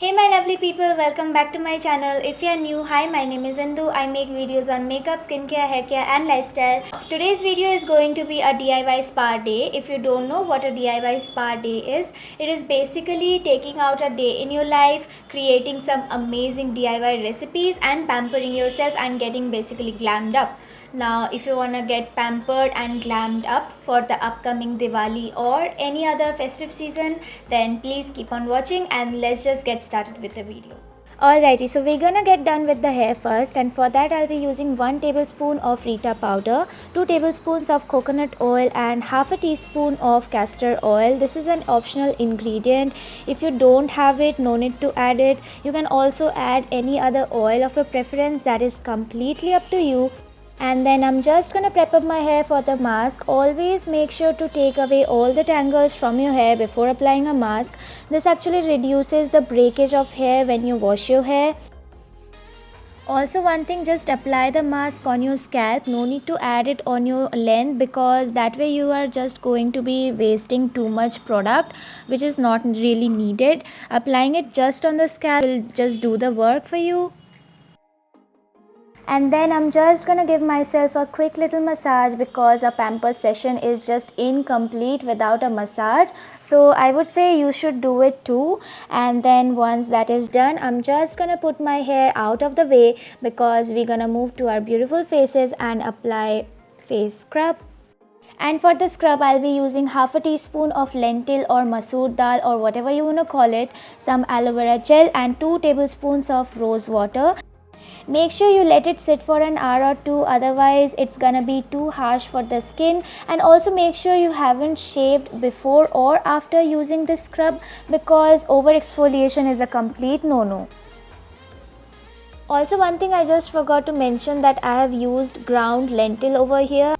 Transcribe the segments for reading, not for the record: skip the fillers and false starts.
Hey my lovely people, welcome back to my channel. If you are new, hi, my name is Indu. I make videos on makeup, skincare, haircare and lifestyle. Today's video is going to be a DIY spa day. If you don't know what a DIY spa day is, it is basically taking out a day in your life, creating some amazing DIY recipes and pampering yourself and getting basically glammed up. Now, if you want to get pampered and glammed up for the upcoming Diwali or any other festive season, then please keep on watching and let's just get started with the video. Alrighty, so we're gonna get done with the hair first, and for that I'll be using 1 tablespoon of Rita powder, 2 tablespoons of coconut oil and half a teaspoon of castor oil. This is an optional ingredient. If you don't have it, no need to add it. You can also add any other oil of your preference, that is completely up to you. And then I'm just gonna prep up my hair for the mask. Always make sure to take away all the tangles from your hair before applying a mask. This actually reduces the breakage of hair when you wash your hair. Also, one thing, just apply the mask on your scalp. No need to add it on your length, because that way you are just going to be wasting too much product which is not really needed. Applying it just on the scalp will just do the work for you. And then I'm just gonna give myself a quick little massage, because a pamper session is just incomplete without a massage. So I would say you should do it too. And then once that is done, I'm just gonna put my hair out of the way, because we're gonna move to our beautiful faces and apply face scrub. And for the scrub, I'll be using half a teaspoon of lentil or masoor dal or whatever you want to call it, some aloe vera gel and 2 tablespoons of rose water. Make sure you let it sit for an hour or two, otherwise it's gonna be too harsh for the skin. And also make sure you haven't shaved before or after using this scrub, because over exfoliation is a complete no-no. Also, one thing I just forgot to mention, that I have used ground lentil over here.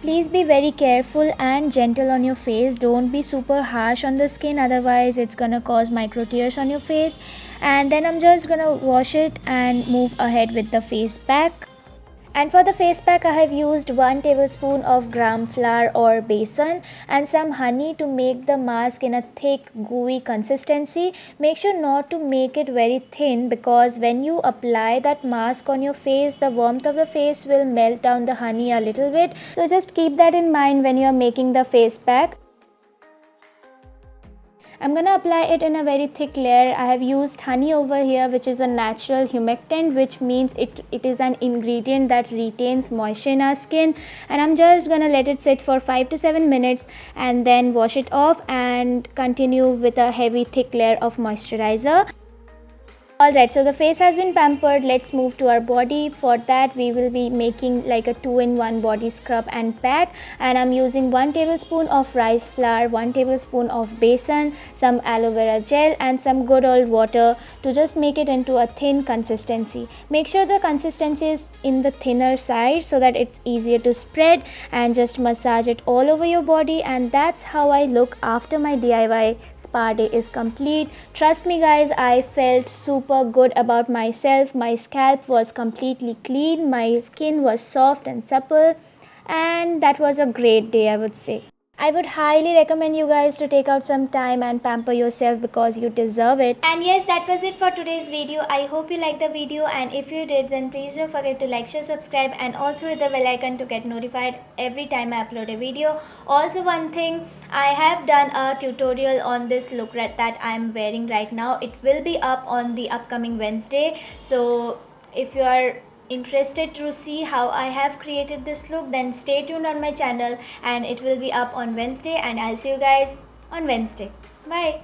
Please be very careful and gentle on your face. Don't be super harsh on the skin, otherwise it's gonna cause micro tears on your face. And then I'm just gonna wash it and move ahead with the face pack. And for the face pack, I have used 1 tablespoon of gram flour or besan and some honey to make the mask in a thick gooey consistency. Make sure not to make it very thin, because when you apply that mask on your face, the warmth of the face will melt down the honey a little bit. So just keep that in mind when you are making the face pack. I'm gonna apply it in a very thick layer. I have used honey over here, which is a natural humectant, which means it is an ingredient that retains moisture in our skin. And I'm just gonna let it sit for 5 to 7 minutes and then wash it off and continue with a heavy thick layer of moisturizer. Alright, so the face has been pampered. Let's move to our body. For that, we will be making like a 2-in-1 body scrub and pack. And I'm using 1 tablespoon of rice flour, 1 tablespoon of besan, some aloe vera gel and some good old water to just make it into a thin consistency. Make sure the consistency is in the thinner side so that it's easier to spread, and just massage it all over your body. And that's how I look after my DIY spa day is complete. Trust me guys, I felt super good about myself. My scalp was completely clean, my skin was soft and supple, and that was a great day, I would say. I would highly recommend you guys to take out some time and pamper yourself, because you deserve it. And yes, that was it for today's video. I hope you liked the video, and if you did, then please don't forget to like, share, subscribe and also hit the bell icon to get notified every time I upload a video. Also, one thing, I have done a tutorial on this look that I am wearing right now. It will be up on the upcoming Wednesday. So if you are interested to see how I have created this look, then stay tuned on my channel and it will be up on Wednesday, and I'll see you guys on Wednesday. Bye.